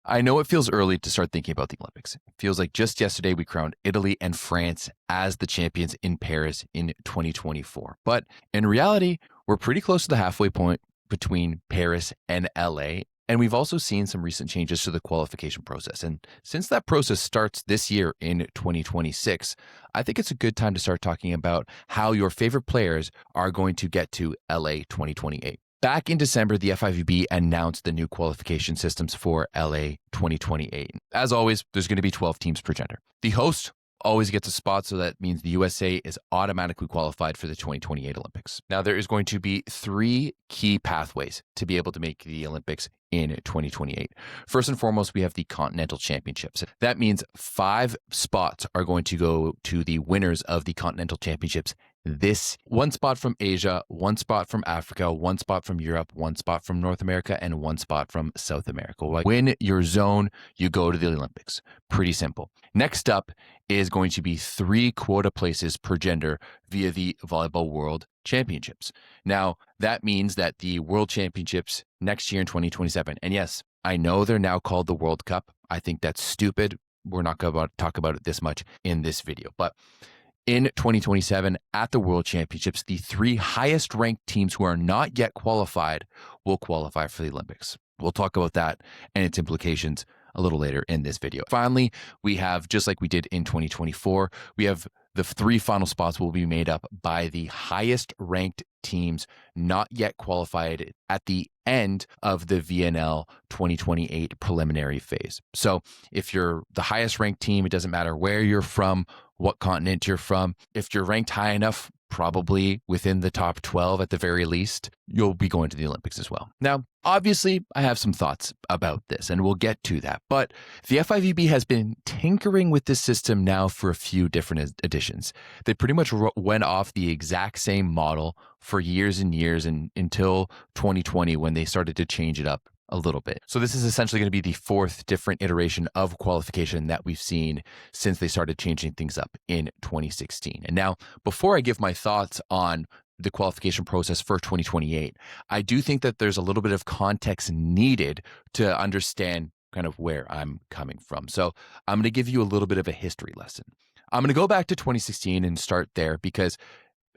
I know it feels early to start thinking about the Olympics. It feels like just yesterday we crowned Italy and France as the champions in Paris in 2024. But in reality, we're pretty close to the halfway point between Paris and LA. And we've also seen some recent changes to the qualification process. And since that process starts this year in 2026, I think it's a good time to start talking about how your favorite players are going to get to LA 2028. Back in December, the FIVB announced the new qualification systems for LA 2028. As always, there's going to be 12 teams per gender. The host always gets a spot, so that means the USA is automatically qualified for the 2028 Olympics. Now, there is going to be 3 key pathways to be able to make the Olympics in 2028. First and foremost, we have the Continental Championships. That means 5 spots are going to go to the winners of the Continental Championships. This 1 spot from Asia, 1 spot from Africa, 1 spot from Europe, 1 spot from North America, and 1 spot from South America. Win your zone, you go to the Olympics. Pretty simple. Next up is going to be 3 quota places per gender via the Volleyball World Championships. Now, that means that the World Championships next year in 2027, and yes, I know they're now called the World Cup. I think that's stupid. We're not going to talk about it this much in this video, but in 2027, at the World Championships, the 3 highest ranked teams who are not yet qualified will qualify for the Olympics. We'll talk about that and its implications a little later in this video. Finally, we have, just like we did in 2024, we have the 3 final spots will be made up by the highest ranked teams not yet qualified at the end of the VNL 2028 preliminary phase. So if you're the highest ranked team, it doesn't matter where you're from, what continent you're from. If you're ranked high enough, probably within the top 12 at the very least, you'll be going to the Olympics as well. Now, obviously, I have some thoughts about this, and we'll get to that. But the FIVB has been tinkering with this system now for a few different editions. They pretty much went off the exact same model for years and years and until 2020 when they started to change it up a little bit. So this is essentially going to be the 4th different iteration of qualification that we've seen since they started changing things up in 2016. And now, before I give my thoughts on the qualification process for 2028, I do think that there's a little bit of context needed to understand kind of where I'm coming from. So I'm going to give you a little bit of a history lesson. I'm going to go back to 2016 and start there because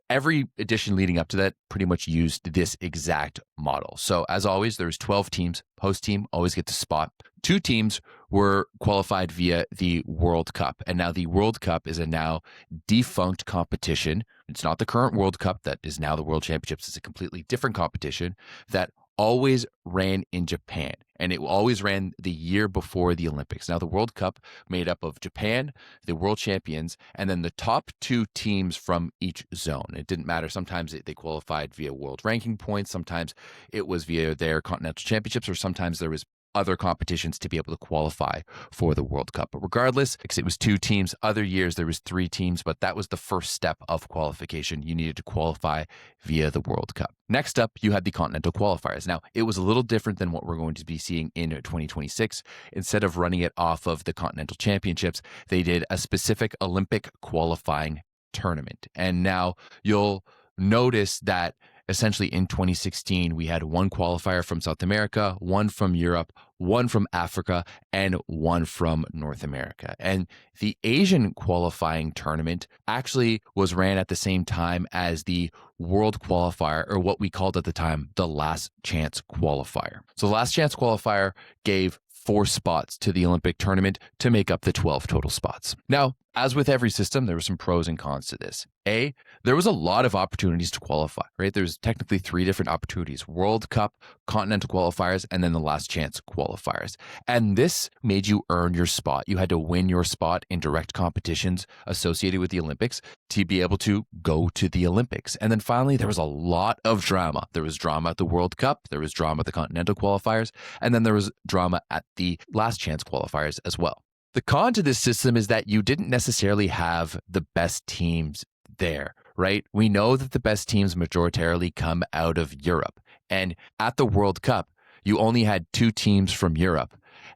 every edition leading up to that pretty much used this exact model. So as always, there's 12 teams. Host team always gets a spot. 2 teams were qualified via the World Cup. And now the World Cup is a now defunct competition. It's not the current World Cup that is now the World Championships. It's a completely different competition that always ran in Japan, and it always ran the year before the Olympics. Now, the World Cup made up of Japan, the world champions, and then the top 2 teams from each zone. It didn't matter. Sometimes they qualified via world ranking points. Sometimes it was via their continental championships, or sometimes there was other competitions to be able to qualify for the World Cup. But regardless, because it was 2 teams, other years there was 3 teams, but that was the first step of qualification. You needed to qualify via the World Cup. Next up, you had the Continental Qualifiers. Now, it was a little different than what we're going to be seeing in 2026. Instead of running it off of the Continental Championships, they did a specific Olympic qualifying tournament. And now you'll notice that essentially in 2016, we had 1 qualifier from South America, 1 from Europe, 1 from Africa, and 1 from North America. And the Asian qualifying tournament actually was ran at the same time as the World Qualifier, or what we called at the time, the Last Chance Qualifier. So the Last Chance Qualifier gave 4 spots to the Olympic tournament to make up the 12 total spots. Now, as with every system, there were some pros and cons to this. A, there was a lot of opportunities to qualify, right? There's technically 3 different opportunities: World Cup, Continental Qualifiers, and then the Last Chance Qualifiers. And this made you earn your spot. You had to win your spot in direct competitions associated with the Olympics to be able to go to the Olympics. And then finally, there was a lot of drama. There was drama at the World Cup, there was drama at the Continental Qualifiers, and then there was drama at the Last Chance Qualifiers as well. The con to this system is that you didn't necessarily have the best teams there, right? We know that the best teams majoritarily come out of Europe. And at the World Cup, you only had 2 teams from Europe,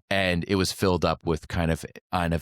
and it was filled up with kind of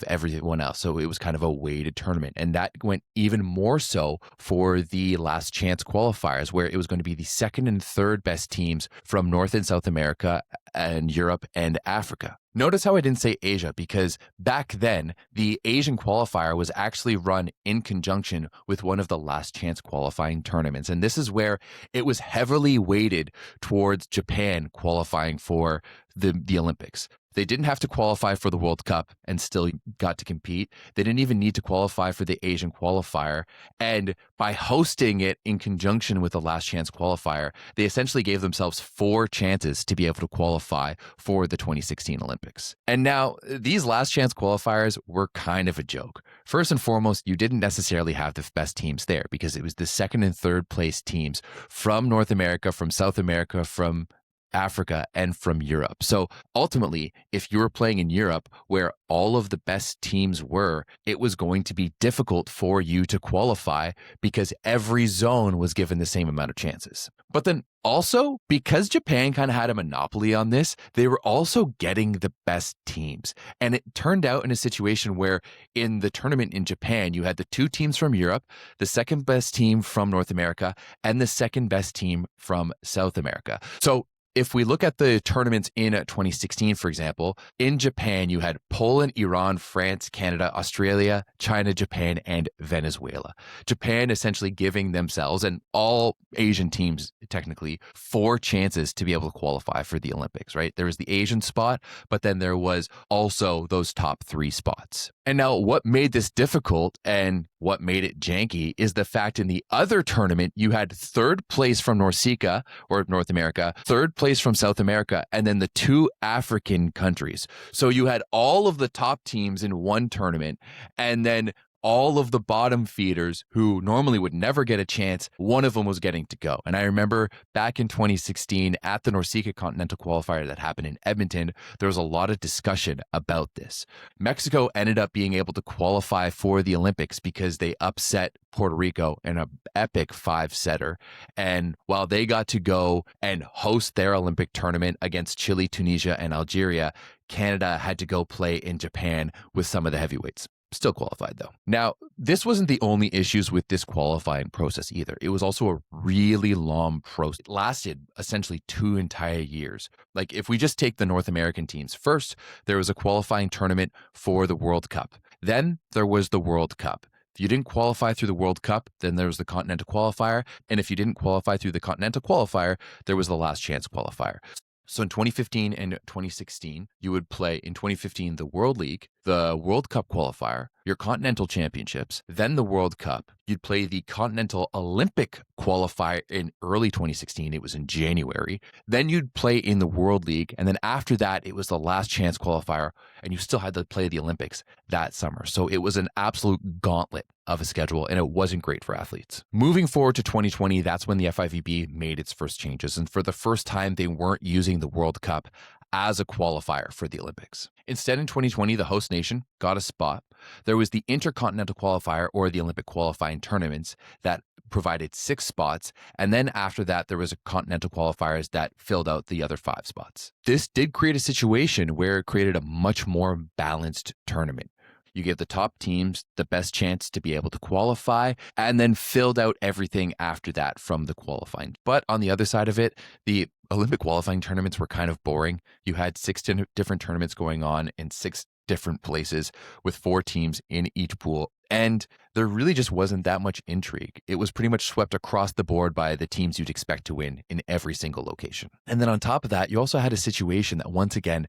everyone else. So it was kind of a weighted tournament. And that went even more so for the Last Chance Qualifiers, where it was going to be the 2nd and 3rd best teams from North and South America and Europe and Africa. Notice how I didn't say Asia, because back then, the Asian qualifier was actually run in conjunction with one of the last chance qualifying tournaments. And this is where it was heavily weighted towards Japan qualifying for the Olympics. They didn't have to qualify for the World Cup and still got to compete. They didn't even need to qualify for the Asian qualifier. And by hosting it in conjunction with the last chance qualifier, they essentially gave themselves 4 chances to be able to qualify for the 2016 Olympics. And now these last chance qualifiers were kind of a joke. First and foremost, you didn't necessarily have the best teams there because it was the second and third place teams from North America, from South America, from Africa, and from Europe. So ultimately, if you were playing in Europe where all of the best teams were, it was going to be difficult for you to qualify because every zone was given the same amount of chances. But then also, because Japan kind of had a monopoly on this, they were also getting the best teams. And it turned out in a situation where in the tournament in Japan, you had the 2 teams from Europe, the second best team from North America, and the second best team from South America. So if we look at the tournaments in 2016, for example, in Japan, you had Poland, Iran, France, Canada, Australia, China, Japan, and Venezuela. Japan essentially giving themselves, and all Asian teams technically, 4 chances to be able to qualify for the Olympics, right? There was the Asian spot, but then there was also those top 3 spots. And now what made this difficult and what made it janky is the fact in the other tournament, you had 3rd place from Norseca, or North America, 3rd place from South America, and then the 2 African countries. So you had all of the top teams in one tournament, and then all of the bottom feeders who normally would never get a chance, one of them was getting to go. And I remember back in 2016 at the Norseca Continental Qualifier that happened in Edmonton, there was a lot of discussion about this. Mexico ended up being able to qualify for the Olympics because they upset Puerto Rico in an epic 5-setter. And while they got to go and host their Olympic tournament against Chile, Tunisia, and Algeria, Canada had to go play in Japan with some of the heavyweights. Still qualified though. Now, this wasn't the only issues with this qualifying process either. It was also a really long process. It lasted essentially 2 entire years. Like if we just take the North American teams, first, there was a qualifying tournament for the World Cup. Then there was the World Cup. If you didn't qualify through the World Cup, then there was the Continental Qualifier. And if you didn't qualify through the Continental Qualifier, there was the Last Chance Qualifier. So in 2015 and 2016, you would play in 2015 the World League, the World Cup qualifier, your Continental Championships, then the World Cup. You'd play the Continental Olympic qualifier in early 2016. It was in January. Then you'd play in the World League. And then after that, it was the Last Chance qualifier. And you still had to play the Olympics that summer. So it was an absolute gauntlet of a schedule, and it wasn't great for athletes. Moving forward to 2020, that's when the FIVB made its first changes. And for the first time, they weren't using the World Cup as a qualifier for the Olympics. Instead, in 2020, the host nation got a spot. There was the Intercontinental Qualifier, or the Olympic qualifying tournaments, that provided 6 spots. And then after that, there was a Continental Qualifiers that filled out the other 5 spots. This did create a situation where it created a much more balanced tournament. You give the top teams the best chance to be able to qualify, and then filled out everything after that from the qualifying. But on the other side of it, the Olympic qualifying tournaments were kind of boring. You had 6 different tournaments going on in 6 different places with 4 teams in each pool. And there really just wasn't that much intrigue. It was pretty much swept across the board by the teams you'd expect to win in every single location. And then on top of that, you also had a situation that once again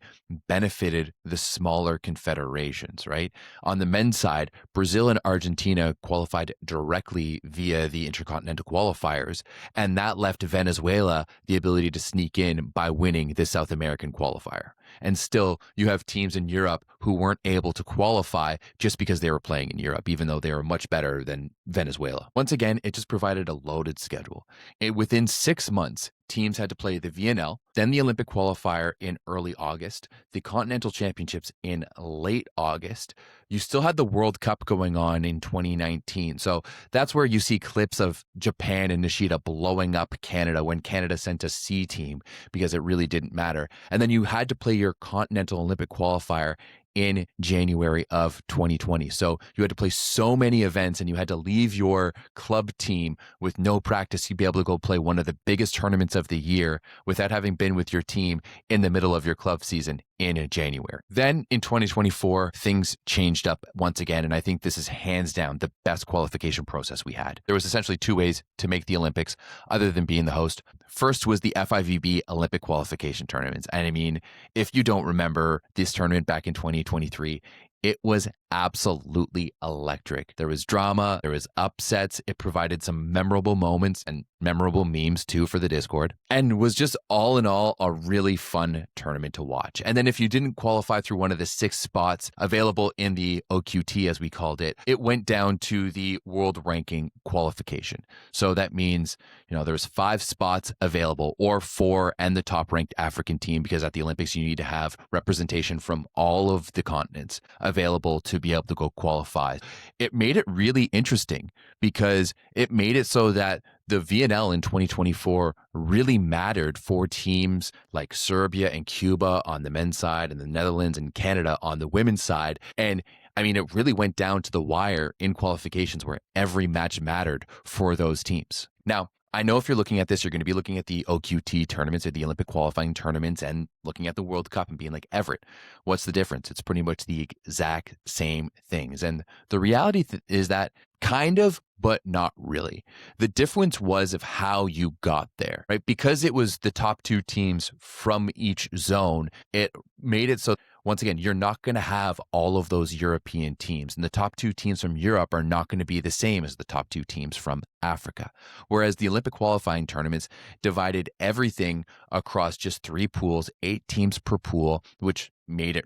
benefited the smaller confederations, right? On the men's side, Brazil and Argentina qualified directly via the Intercontinental Qualifiers, and that left Venezuela the ability to sneak in by winning the South American qualifier. And still, you have teams in Europe who weren't able to qualify just because they were playing in Europe, even though they were much better than Venezuela. Once again, it just provided a loaded schedule. Within 6 months, teams had to play the VNL, then the Olympic qualifier in early August, the Continental Championships in late August. You still had the World Cup going on in 2019. So that's where you see clips of Japan and Nishida blowing up Canada when Canada sent a C team because it really didn't matter. And then you had to play your Continental Olympic qualifier in January of 2020. So you had to play so many events and you had to leave your club team with no practice to be able to go play one of the biggest tournaments of the year without having been with your team in the middle of your club season in January. Then in 2024, things changed up once again, and I think this is hands down the best qualification process we had. There was essentially two ways to make the Olympics other than being the host. First was the FIVB Olympic Qualification tournaments. And I mean, if you don't remember this tournament back in 2023, it was absolutely electric. There was drama, there was upsets. It provided some memorable moments and memorable memes too for the Discord, and was just all in all a really fun tournament to watch. And then if you didn't qualify through one of the 6 spots available in the OQT, as we called it, it went down to the world ranking qualification. So that means, there's 5 spots available, or 4 and the top ranked African team, because at the Olympics you need to have representation from all of the continents available to be able to go qualify. It made it really interesting because it made it so that the VNL in 2024 really mattered for teams like Serbia and Cuba on the men's side, and the Netherlands and Canada on the women's side. And I mean, it really went down to the wire in qualifications where every match mattered for those teams. Now, I know if you're looking at this, you're going to be looking at the OQT tournaments or the Olympic qualifying tournaments and looking at the World Cup and being like, Everett, what's the difference? It's pretty much the exact same things. And the reality is that kind of, but not really. The difference was of how you got there, right? Because it was the top 2 teams from each zone, it made it so, once again, you're not going to have all of those European teams. And the top 2 teams from Europe are not going to be the same as the top 2 teams from Africa. Whereas the Olympic qualifying tournaments divided everything across just 3 pools, 8 teams per pool, which made it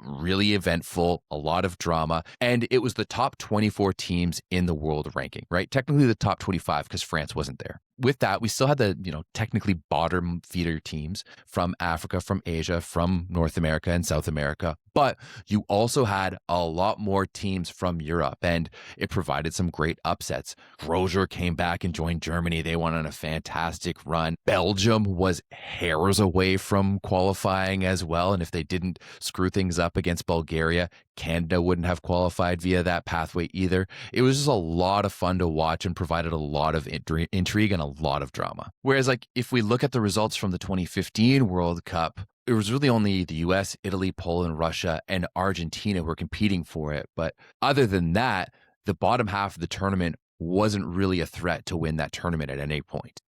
really eventful, a lot of drama. And it was the top 24 teams in the world ranking, right? Technically the top 25 because France wasn't there. With that, we still had the, technically bottom feeder teams from Africa, from Asia, from North America and South America. But you also had a lot more teams from Europe, and it provided some great upsets. Grosjean came back and joined Germany. They went on a fantastic run. Belgium was hairs away from qualifying as well. And if they didn't screw things up against Bulgaria, Canada wouldn't have qualified via that pathway either. It was just a lot of fun to watch and provided a lot of intrigue and a lot of drama. Whereas, if we look at the results from the 2015 World Cup, it was really only the US, Italy, Poland, Russia, and Argentina who were competing for it. But other than that, the bottom half of the tournament wasn't really a threat to win that tournament at any point.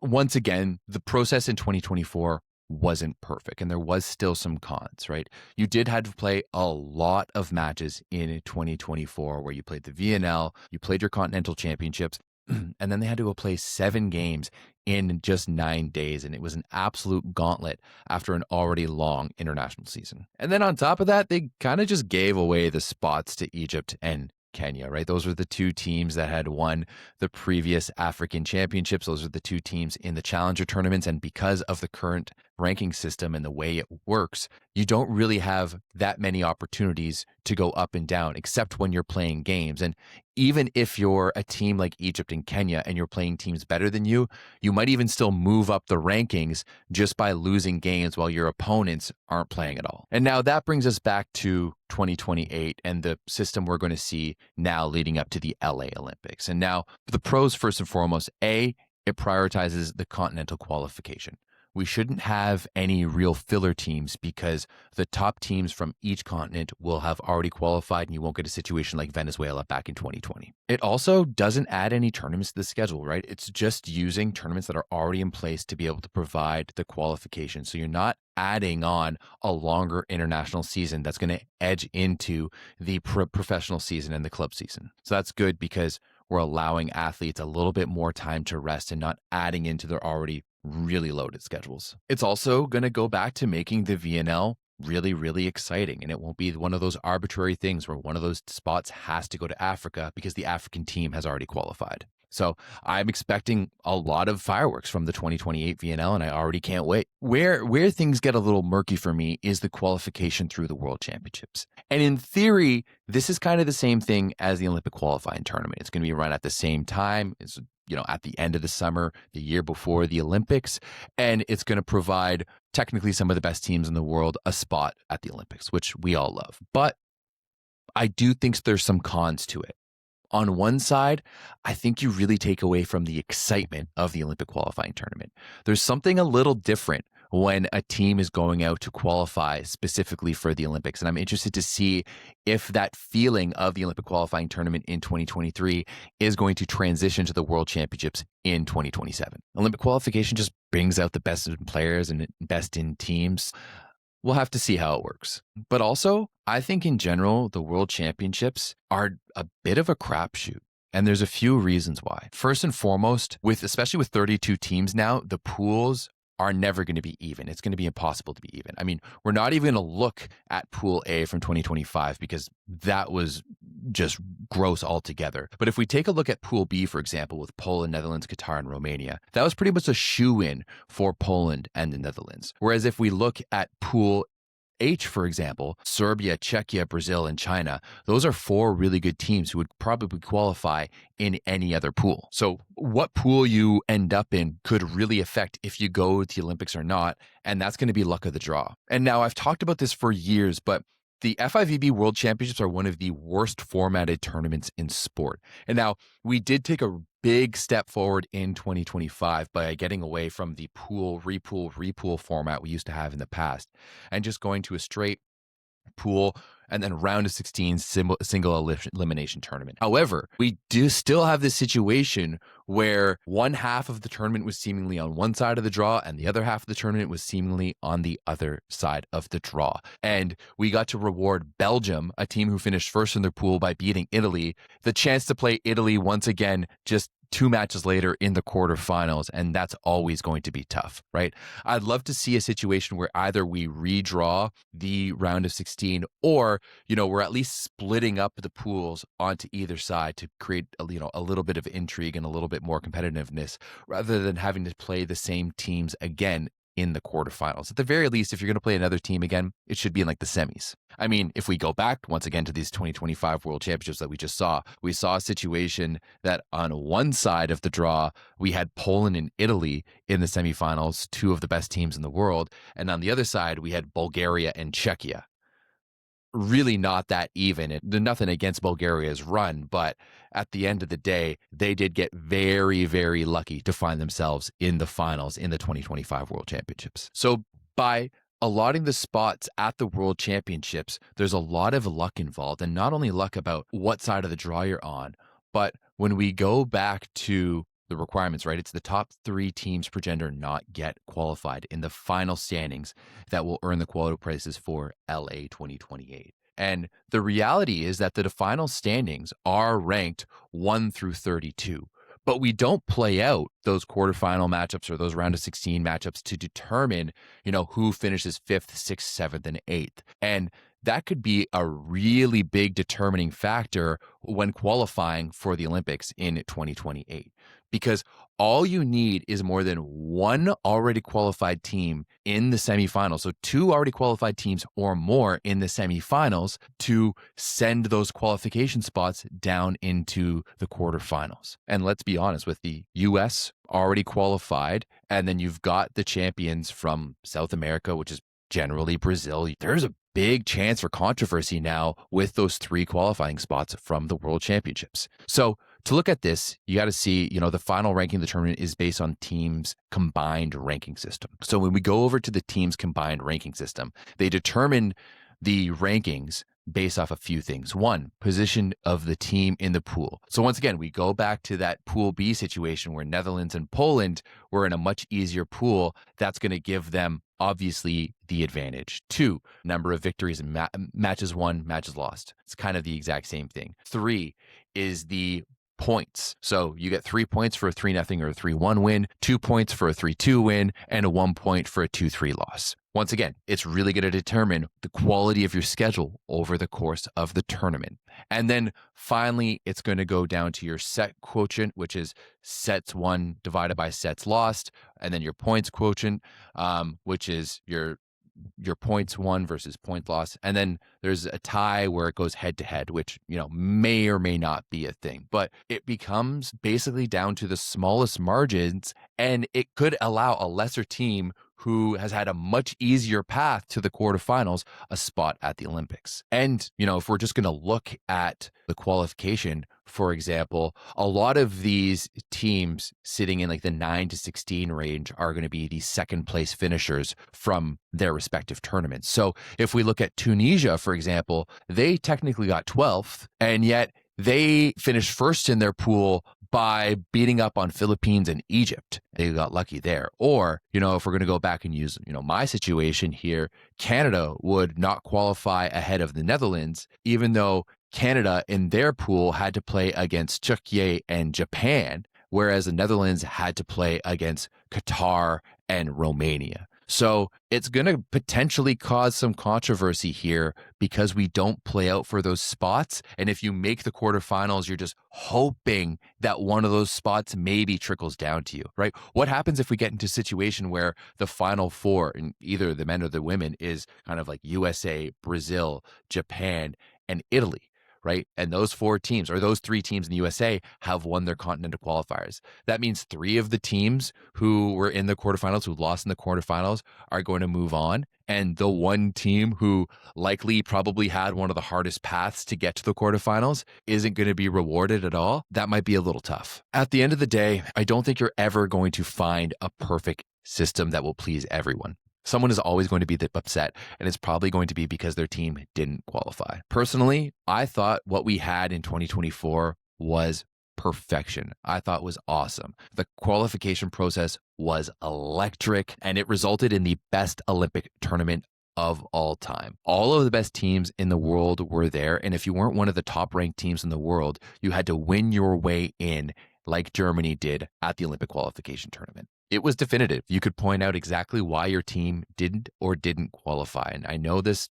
Once again, the process in 2024 wasn't perfect, and there was still some cons, right? You did have to play a lot of matches in 2024 where you played the VNL, you played your Continental Championships, and then they had to go play 7 games in just 9 days. And it was an absolute gauntlet after an already long international season. And then on top of that, they kind of just gave away the spots to Egypt and Kenya, right? Those were the 2 teams that had won the previous African championships. Those are the 2 teams in the challenger tournaments. And because of the current ranking system and the way it works, you don't really have that many opportunities to go up and down, except when you're playing games. And even if you're a team like Egypt and Kenya and you're playing teams better than you might even still move up the rankings just by losing games while your opponents aren't playing at all. And now that brings us back to 2028 and the system we're going to see now leading up to the LA Olympics. And now the pros, first and foremost, it prioritizes the continental qualification. We shouldn't have any real filler teams because the top teams from each continent will have already qualified, and you won't get a situation like Venezuela back in 2020. It also doesn't add any tournaments to the schedule, right? It's just using tournaments that are already in place to be able to provide the qualification. So you're not adding on a longer international season that's going to edge into the professional season and the club season. So that's good because we're allowing athletes a little bit more time to rest and not adding into their already really loaded schedules. It's also going to go back to making the VNL really, really exciting. And it won't be one of those arbitrary things where one of those spots has to go to Africa because the African team has already qualified. So I'm expecting a lot of fireworks from the 2028 VNL, and I already can't wait. Where things get a little murky for me is the qualification through the World Championships. And in theory, this is kind of the same thing as the Olympic qualifying tournament. It's going to be run at the same time. It's at the end of the summer, the year before the Olympics, and it's going to provide technically some of the best teams in the world a spot at the Olympics, which we all love. But I do think there's some cons to it. On one side, I think you really take away from the excitement of the Olympic qualifying tournament. There's something a little different when a team is going out to qualify specifically for the Olympics. And I'm interested to see if that feeling of the Olympic qualifying tournament in 2023 is going to transition to the World Championships in 2027. Olympic qualification just brings out the best in players and best in teams. We'll have to see how it works. But also, I think in general, the World Championships are a bit of a crapshoot. And there's a few reasons why. First and foremost, especially with 32 teams now, the pools are never going to be even. It's going to be impossible to be even. I mean, we're not even going to look at Pool A from 2025 because that was just gross altogether. But if we take a look at Pool B, for example, with Poland, Netherlands, Qatar, and Romania, that was pretty much a shoe-in for Poland and the Netherlands. Whereas if we look at Pool H, for example, Serbia, Czechia, Brazil, and China, those are 4 really good teams who would probably qualify in any other pool. So what pool you end up in could really affect if you go to the Olympics or not, and that's going to be luck of the draw. And now I've talked about this for years, but the FIVB World Championships are one of the worst formatted tournaments in sport. And now we did take a big step forward in 2025 by getting away from the pool, repool format we used to have in the past and just going to a straight pool and then round of 16 single elimination tournament. However, we do still have this situation where one half of the tournament was seemingly on one side of the draw and the other half of the tournament was seemingly on the other side of the draw. And we got to reward Belgium, a team who finished first in their pool, by beating Italy, the chance to play Italy once again just 2 matches later in the quarterfinals, and that's always going to be tough, right? I'd love to see a situation where either we redraw the round of 16 or, we're at least splitting up the pools onto either side to create, a little bit of intrigue and a little bit more competitiveness rather than having to play the same teams again in the quarterfinals. At the very least, if you're going to play another team again, it should be in like the semis. I mean, if we go back once again to these 2025 World Championships that we saw a situation that on one side of the draw, we had Poland and Italy in the semifinals, 2 of the best teams in the world. And on the other side, we had Bulgaria and Czechia. Really not that even. Nothing against Bulgaria's run, but at the end of the day, they did get very, very lucky to find themselves in the finals in the 2025 World Championships. So by allotting the spots at the World Championships, there's a lot of luck involved, and not only luck about what side of the draw you're on, but when we go back to the requirements, right? It's the top 3 teams per gender not get qualified in the final standings that will earn the quota prizes for LA 2028. And the reality is that the final standings are ranked 1 through 32. But we don't play out those quarterfinal matchups or those round of 16 matchups to determine, who finishes 5th, 6th, 7th, and 8th. And that could be a really big determining factor when qualifying for the Olympics in 2028. Because all you need is more than one already qualified team in the semifinals. So 2 already qualified teams or more in the semifinals to send those qualification spots down into the quarterfinals. And let's be honest, with the US already qualified, and then you've got the champions from South America, which is generally Brazil, there's a big chance for controversy now with those 3 qualifying spots from the World Championships. So to look at this, you got to see, the final ranking of the tournament is based on teams' combined ranking system. So when we go over to the teams' combined ranking system, they determine the rankings based off a few things. 1, position of the team in the pool. So once again, we go back to that Pool B situation where Netherlands and Poland were in a much easier pool. That's going to give them obviously the advantage. 2, number of victories and matches won, matches lost. It's kind of the exact same thing. 3 is the points. So you get 3 points for a 3-0 or a 3-1 win, 2 points for a 3-2 win, and a 1 point for a 2-3 loss. Once again, it's really going to determine the quality of your schedule over the course of the tournament. And then finally, it's going to go down to your set quotient, which is sets won divided by sets lost, and then your points quotient, which is your points won versus point loss. And then there's a tie where it goes head to head, which, may or may not be a thing, but it becomes basically down to the smallest margins, and it could allow a lesser team who has had a much easier path to the quarterfinals, a spot at the Olympics. And, if we're just going to look at the qualification, for example, a lot of these teams sitting in like the 9 to 16 range are going to be the second place finishers from their respective tournaments. So if we look at Tunisia, for example, they technically got 12th, and yet they finished first in their pool by beating up on Philippines and Egypt. They got lucky there. Or, if we're going to go back and use, my situation here, Canada would not qualify ahead of the Netherlands, even though Canada in their pool had to play against Turkey and Japan, whereas the Netherlands had to play against Qatar and Romania. So it's going to potentially cause some controversy here because we don't play out for those spots. And if you make the quarterfinals, you're just hoping that one of those spots maybe trickles down to you, right? What happens if we get into a situation where the final four, in either the men or the women, is kind of like USA, Brazil, Japan, and Italy? Right? And those four teams, or those three teams in the USA, have won their continental qualifiers. That means three of the teams who were in the quarterfinals, who lost in the quarterfinals, are going to move on. And the one team who likely probably had one of the hardest paths to get to the quarterfinals isn't going to be rewarded at all. That might be a little tough. At the end of the day, I don't think you're ever going to find a perfect system that will please everyone. Someone is always going to be upset, and it's probably going to be because their team didn't qualify. Personally, I thought what we had in 2024 was perfection. I thought was awesome. The qualification process was electric, and it resulted in the best Olympic tournament of all time. All of the best teams in the world were there, and if you weren't one of the top-ranked teams in the world, you had to win your way in like Germany did at the Olympic qualification tournament. It was definitive. You could point out exactly why your team didn't or didn't qualify. And I know this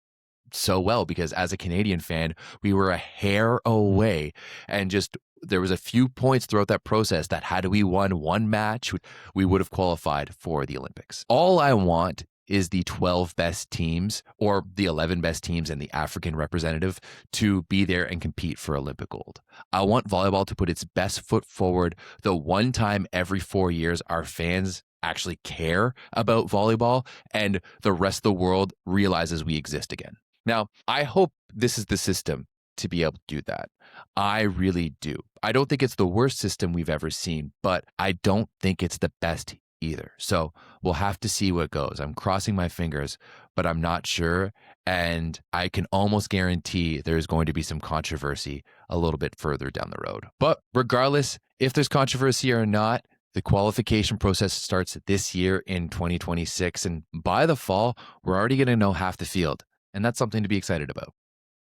so well because as a Canadian fan, we were a hair away, and just there was a few points throughout that process that had we won one match, we would have qualified for the Olympics. All I want is the 12 best teams or the 11 best teams and the African representative to be there and compete for Olympic gold. I want volleyball to put its best foot forward the one time every 4 years our fans actually care about volleyball and the rest of the world realizes we exist again. Now, I hope this is the system to be able to do that. I really do. I don't think it's the worst system we've ever seen, but I don't think it's the best either. So we'll have to see what goes. I'm crossing my fingers, but I'm not sure. And I can almost guarantee there's going to be some controversy a little bit further down the road. But regardless, if there's controversy or not, the qualification process starts this year in 2026. And by the fall, we're already going to know half the field. And that's something to be excited about.